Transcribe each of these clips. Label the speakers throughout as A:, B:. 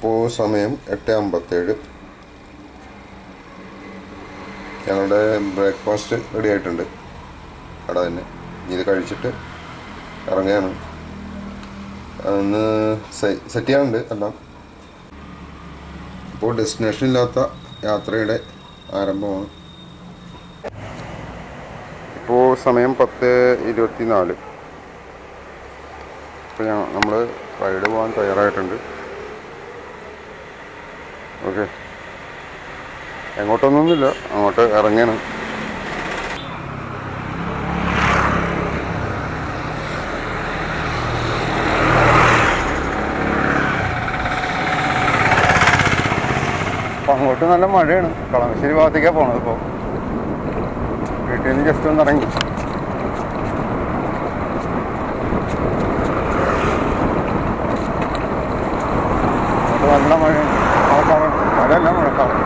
A: ഇപ്പോൾ സമയം 8:57. ഞങ്ങളുടെ ബ്രേക്ക്ഫാസ്റ്റ് റെഡി ആയിട്ടുണ്ട് അവിടെ തന്നെ. ഇത് കഴിച്ചിട്ട് ഇറങ്ങുകയാണ്. അന്ന് സെറ്റ് ചെയ്യാനുണ്ട് എല്ലാം. ഇപ്പോൾ ഡെസ്റ്റിനേഷൻ ഇല്ലാത്ത യാത്രയുടെ ആരംഭമാണ്. ഇപ്പോൾ സമയം 10:24. ഇപ്പോൾ നമ്മൾ റൈഡ് പോകാൻ തയ്യാറായിട്ടുണ്ട്. ഓക്കെ, എങ്ങോട്ടൊന്നുമില്ല, അങ്ങോട്ട് ഇറങ്ങണം. അപ്പം അങ്ങോട്ട് നല്ല മഴയാണ്. കളമശ്ശേരി ഭാഗത്തേക്കാണ് പോണത്. ഇപ്പോൾ വീട്ടിൽ നിന്ന് ജസ്റ്റ് ഒന്ന് ഇറങ്ങി. അങ്ങോട്ട് നല്ല മഴയാണ്. മഴയല്ല, മഴക്കാലം.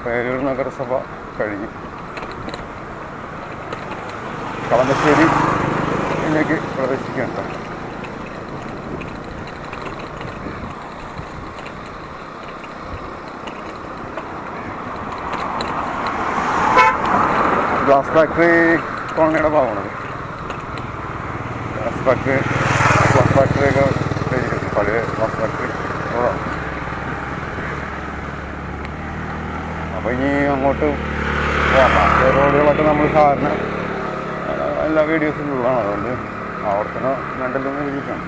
A: പേരൂർ നഗരസഭ കഴിഞ്ഞ് കളമശ്ശേരിയിലേക്ക് പ്രവേശിക്കേണ്ട. ഗ്ലാസ് ഫാക്ടറി കോളനിയുടെ ഭാഗമാണത്. ഗ്ലാസ് ഫാക്ടറിയൊക്കെ പഴയ ഗ്ലാസ് ഫാക്ടറി റോഡാണ്. അപ്പോൾ ഇനി അങ്ങോട്ട് പോകാം. റോഡുകളൊക്കെ നമ്മൾ സാധാരണ എല്ലാ വീഡിയോസിലുള്ളതാണ്. അതുകൊണ്ട് ആവർത്തനം രണ്ടെല്ലാം എഴുതിയിട്ടാണ്.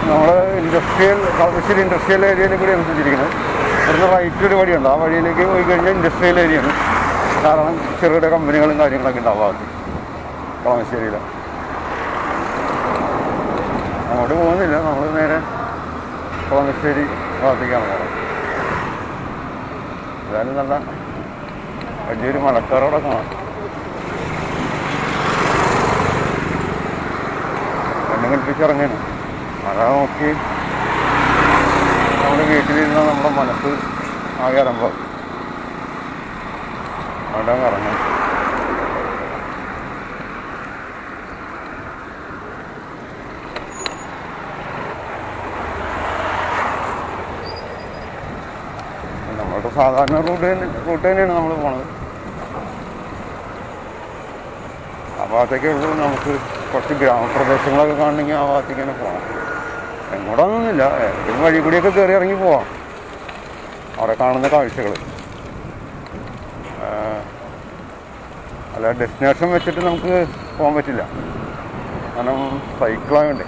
A: നമ്മൾ കളമശ്ശേരി ഇൻഡസ്ട്രിയൽ ഏരിയയിൽ കൂടിയാണ് സഞ്ചരിക്കുന്നത്. ഇവിടുന്ന് റൈറ്റ് ഒരു വഴിയുണ്ട്. ആ വഴിയിലേക്ക് പോയി കഴിഞ്ഞാൽ ഇൻഡസ്ട്രിയൽ ഏരിയയാണ്. കാരണം ചെറുകിട കമ്പനികളും കാര്യങ്ങളൊക്കെ ഉണ്ട് ആ ഭാഗത്ത്, കളമശ്ശേരിയിൽ. അങ്ങോട്ട് പോകുന്നില്ല, നമ്മൾ നേരെ കളമശ്ശേരി ഭാഗത്തേക്കാണ് പോകുന്നത്. ഏതായാലും നല്ല വലിയൊരു മഴക്കാറോടെ കാണാം. എന്നെ കൽപ്പിച്ചിറങ്ങാനും മഴ നോക്കി നമ്മുടെ വീട്ടിലിരുന്ന നമ്മുടെ മനസ്സ് ആകെ അലമ്പാകും. അവിടെ ഇറങ്ങാം. നമ്മളുടെ സാധാരണ റൂട്ട് തന്നെയാണ് നമ്മൾ പോണത്. ആ ഭാഗത്തേക്കേ ഉള്ളൂ. നമുക്ക് കുറച്ച് ഗ്രാമപ്രദേശങ്ങളൊക്കെ കാണണമെങ്കിൽ ആ ഭാഗത്തേക്ക് തന്നെ പോകാം. എങ്ങോട്ടൊന്നുമില്ല, ഏതെങ്കിലും വഴി കൂടിയൊക്കെ കയറി ഇറങ്ങി പോവാം. അവിടെ കാണുന്ന കാഴ്ചകൾ അല്ല, ഡെസ്റ്റിനേഷൻ വെച്ചിട്ട് നമുക്ക് പോകാൻ പറ്റില്ല. കാരണം സൈക്കിളാകണ്ടേ.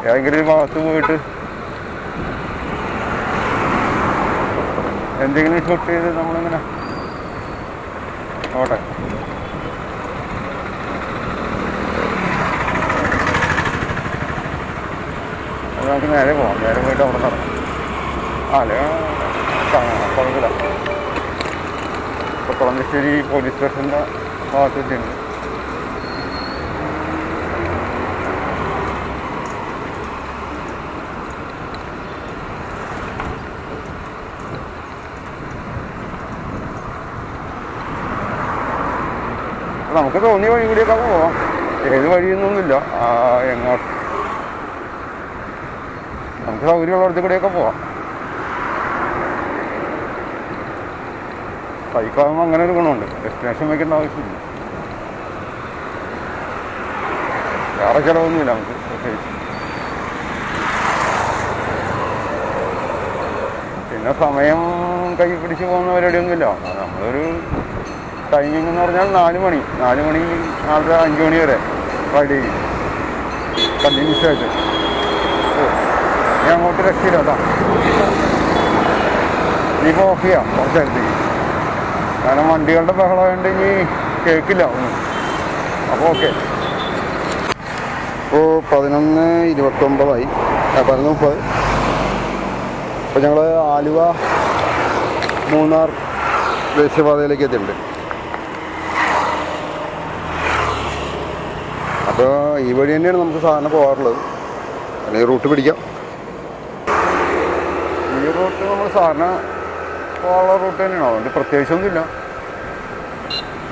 A: ഏതെങ്കിലും ഒരു ഭാഗത്ത് പോയിട്ട് എന്തെങ്കിലും ഷൂട്ട് ചെയ്ത് നമ്മളിങ്ങനെ ഓട്ടെ. നമുക്ക് നേരെ പോകാം. നേരെ പോയിട്ട് അവിടെ നടക്കാം. കുഴപ്പമില്ല. ഇപ്പോൾ കളമശ്ശേരി പോലീസ് സ്റ്റേഷൻ്റെ ഭാഗത്തെത്തിയുണ്ട്. നമുക്ക് തോന്നിയ വഴി കൂടിയൊക്കെ പോവാം. ഏത് വഴിയൊന്നുമില്ല. എങ്ങോട്ട് നമുക്ക് സൗകര്യമുള്ളിടത്ത് കൂടെയൊക്കെ പോവാം. സൈക്കിളാകുമ്പോൾ അങ്ങനെ ഒരു ഗുണമുണ്ട്. ഡെസ്റ്റിനേഷൻ വയ്ക്കേണ്ട ആവശ്യമില്ല. വേറെ ചിലവൊന്നുമില്ല നമുക്ക് പ്രത്യേകിച്ച്. പിന്നെ സമയം കൈ പിടിച്ച് പോകുന്ന പരിപാടിയൊന്നുമില്ല. നമ്മളൊരു ടൈമിംഗ് എന്ന് പറഞ്ഞാൽ 4 മണി 5 മണി വരെ റൈഡ് ചെയ്യും കണ്ടിന്യൂസ് ആയിട്ട്. ഞാൻ അങ്ങോട്ട് രക്ഷയില്ല കേട്ടോ. ഇനിയിപ്പോൾ ഓഫ് ചെയ്യാം കുറച്ച് നേരത്തേക്ക്, കാരണം വണ്ടികളുടെ ബഹളമായതുകൊണ്ട് ഇനി കേൾക്കില്ല ഒന്നും. അപ്പോൾ ഓക്കെ. ഇപ്പോൾ 11:29 11:30. അപ്പോൾ ഞങ്ങൾ ആലുവ മൂന്നാർ ദേശീയപാതയിലേക്ക് എത്തിയിട്ടുണ്ട്. അപ്പോൾ ഈ വഴി തന്നെയാണ് നമുക്ക് സാധാരണ പോകാറുള്ളത്. അല്ലെങ്കിൽ റൂട്ട് പിടിക്കാം. ഈ റൂട്ട് നമ്മൾ സാധാരണ പോകാനുള്ള റൂട്ട് തന്നെയാണോ, അതുകൊണ്ട് പ്രത്യേകിച്ചൊന്നുമില്ല.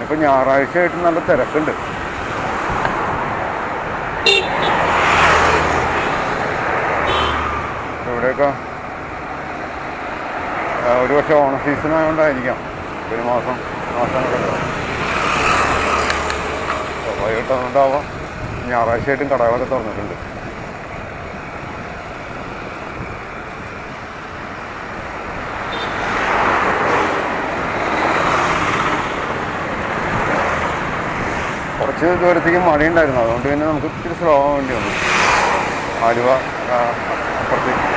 A: ഇപ്പോൾ ഞായറാഴ്ച ആയിട്ട് നല്ല തിരക്കുണ്ട്. ഇവിടെയൊക്കെ ഒരു പക്ഷേ ഓണ സീസൺ ആയതുകൊണ്ടായിരിക്കാം ഒരു മാസങ്ങളൊക്കെ സ്വാഭാവികമായിട്ട് അതുകൊണ്ടാവാം ഞായറാഴ്ചയായിട്ടും കടകളൊക്കെ തുറന്നിട്ടുണ്ട്. കുറച്ച് ദൂരത്തേക്ക് മഴയുണ്ടായിരുന്നു, അതുകൊണ്ട് പിന്നെ നമുക്ക് ഇത്തിരി സ്ലോ ആവാൻ വേണ്ടി വന്നു. ആലുവ അപ്പുറത്തേക്ക്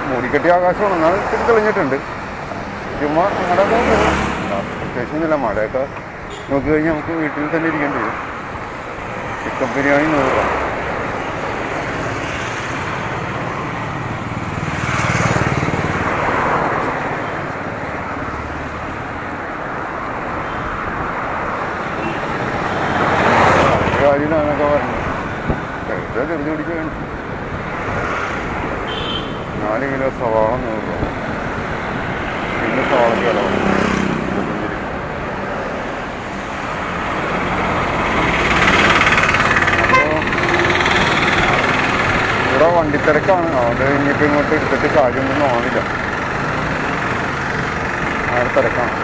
A: മൂടിക്കെട്ടിയ ആകാശമാണ്, എന്നാൽ ഇത്തിരി തെളിഞ്ഞിട്ടുണ്ട്. ചുമ്മാ അങ്ങനെയൊക്കെ പ്രത്യേകിച്ചൊന്നുമില്ല. മഴയൊക്കെ നോക്കി കഴിഞ്ഞാൽ നമുക്ക് വീട്ടിൽ തന്നെ ഇരിക്കേണ്ടി വരും. ചിക്കൻ ബിരിയാണി 100 രൂപ. കാര്യമില്ലാന്നൊക്കെ പറഞ്ഞു ചെറുത് പിടിച്ച് വേണം. 4 കിലോ സവാള 100 രൂപ. പിന്നെ സവാളയ്ക്ക് വില വേണം. അപ്പോൾ ഇവിടെ വണ്ടിത്തിരക്കാണ്, അതുകൊണ്ട് ഇനിയിപ്പോൾ ഇങ്ങോട്ട് എടുത്തിട്ട് കാര്യമൊന്നും തോന്നില്ല. അങ്ങനെ തിരക്കാണ്.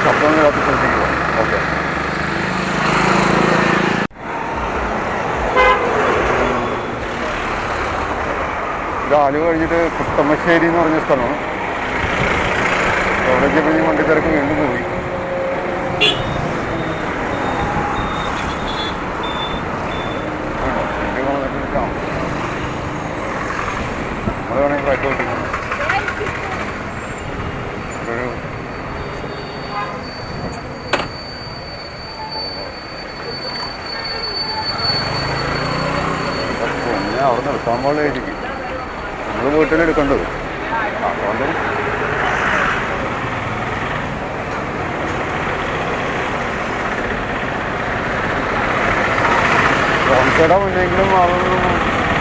A: ശബ്ദം ഇല്ലാത്ത സ്ഥലത്തേക്ക് പോകാം. ഓക്കെ. ഇത് ആലുവ കഴിഞ്ഞിട്ട് കുട്ടമ്മശ്ശേരി എന്ന് പറഞ്ഞ സ്ഥലമാണ്. അവിടേക്ക് പിന്നെ വണ്ടി തിരക്ക് വീണ്ടും പോയി. നമ്മൾ വേണമെങ്കിൽ ഫ്ലൈറ്റ് ഓട്ടിക്കണം. പിന്നെ അവിടെ നിർത്താൻ പാടില്ലായിരിക്കും, നമ്മൾ വീട്ടിലെടുക്കേണ്ടത്. അതുകൊണ്ട് റോങ് സൈഡാണ് മുന്നെങ്കിലും അതൊന്നും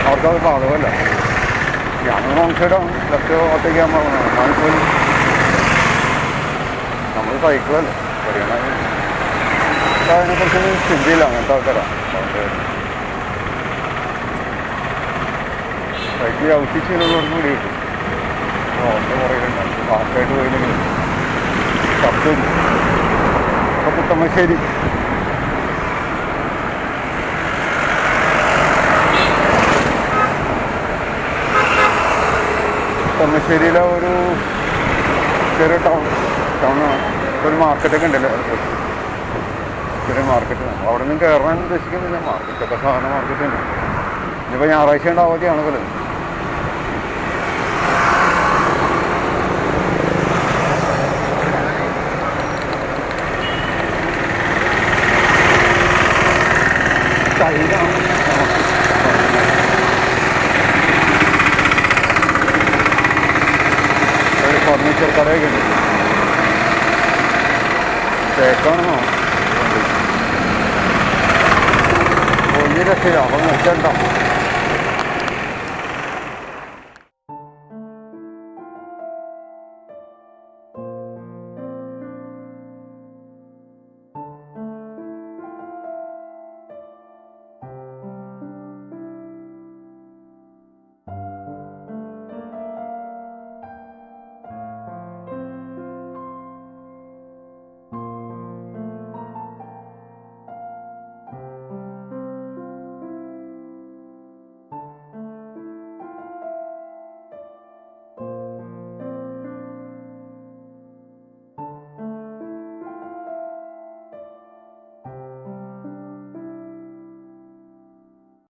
A: അവർക്കത് ബാധകമല്ല. ഞാനും റോങ് സൈഡാണ്, ലെഫ്റ്റ് ഒറ്റയ്ക്കാൻ പറഞ്ഞത്. എന്നാലിപ്പോൾ നമ്മൾ സൈക്കിളല്ലേ പഠിക്കണമെങ്കിൽ അതിനെക്കുറിച്ചൊന്നും ചിന്തയില്ല. അങ്ങനത്തെ ആൾക്കാരാണ്. അതുകൊണ്ട് സൈക്കിൾ ഔഷിച്ചിലുള്ളവർക്ക് കൂടി കിട്ടും. ഓട്ടോ കുറയിലുണ്ടാവും. ഫാസ്റ്റായിട്ട് പോയില്ലെങ്കിൽ ശബ്ദം. അപ്പോൾ കുട്ടമ്മശ്ശേരി കുട്ടമ്മശ്ശേരിയിലെ ഒരു ചെറിയ ടൗണാണ്. ഒരു മാർക്കറ്റൊക്കെ ഉണ്ടല്ലോ, ചെറിയ മാർക്കറ്റ്. അവിടെ നിന്നും കയറാൻ ഉദ്ദേശിക്കുന്നില്ല. മാർക്കറ്റൊക്കെ സാധാരണ മാർക്കറ്റ് തന്നെ. ഇനിയിപ്പോൾ ഞായറാഴ്ച ഉണ്ട്, അവധിയാണ് പോലെ. ഫർണിച്ചർ കടയൊക്കെ ഉണ്ട്. തേക്കാണെന്നോ ഒന്നും രക്ഷയില്ല. അപ്പം നിർത്തണ്ട.